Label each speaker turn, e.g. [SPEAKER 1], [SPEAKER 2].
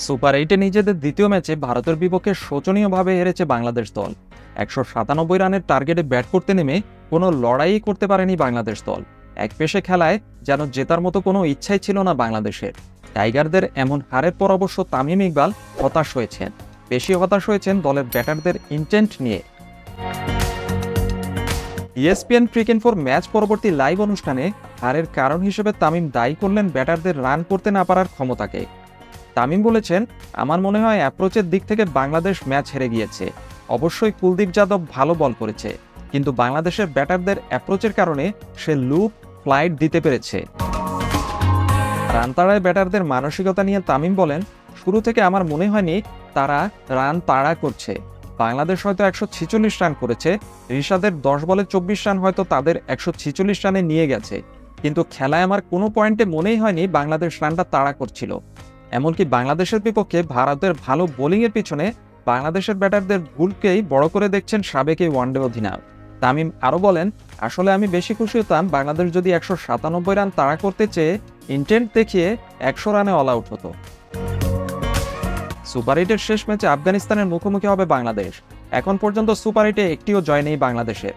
[SPEAKER 1] Super এইটে নিজেদের দ্বিতীয় ম্যাচে ভারতের বিপক্ষে শোচনীয়ভাবে হেরেছে বাংলাদেশ দল। ১৯৭ রানের টার্গেটে ব্যাট করতে নেমে কোনো লড়াই করতে পারেনি বাংলাদেশ দল। একপেশে খেলায় যেন জেতার মতো কোনো ইচ্ছাই ছিল না বাংলাদেশের। টাইগারদের এমন হারের পর অবশ্য তামিম ইকবাল হতাশ হয়েছেন। বেশি হতাশ হয়েছেন দলের ব্যাটারদের ইন্টেন্ট নিয়ে। ESPN ক্রিক-ইনফোর ম্যাচ পরবর্তী লাইভ অনুষ্ঠানে হারের কারণ হিসেবে তামিম দায়ী করলেন ব্যাটারদের রান করতে না পারার ক্ষমতাকে। তামিম বলেছেন, আমার মনে হয় অ্যাপ্রোচের দিক থেকে বাংলাদেশ ম্যাচ হেরে গিয়েছে। অবশ্যই কুলদীপ যাদব ভালো বল করেছে, কিন্তু বাংলাদেশের ব্যাটারদের অ্যাপ্রোচের কারণে সে লুপ ফ্লাইট দিতে পেরেছে। রান তাড়ায় ব্যাটারদের মানসিকতা নিয়ে তামিম বলেন, শুরু থেকে আমার মনে হয়নি তারা রান তাড়া করছে। বাংলাদেশ হয়তো ১৪৬ রান করেছে, রিশাদের ১০ বলে ২৪ রান হয়তো তাদের ১৪৬ রানে নিয়ে গেছে, কিন্তু খেলায় আমার কোনো পয়েন্টে মনেই হয়নি বাংলাদেশ রানটা তাড়া করছিল। এমনকি বাংলাদেশের বিপক্ষে ভারতের ভালো বোলিংয়ের পিছনে বাংলাদেশের ব্যাটারদের ভুলকেই বড় করে দেখছেন সাবেক এই ওয়ানডে অধিনায়ক। তামিম আরও বলেন, আসলে আমি বেশি খুশি হতাম বাংলাদেশ যদি ১৯৭ রান তাড়া করতে চেয়ে ইন্টেন্ট দেখিয়ে ১০০ রানে অল আউট হতো। সুপার এইটের শেষ ম্যাচে আফগানিস্তানের মুখোমুখি হবে বাংলাদেশ। এখন পর্যন্ত সুপার এইটে একটিও জয় নেই বাংলাদেশের।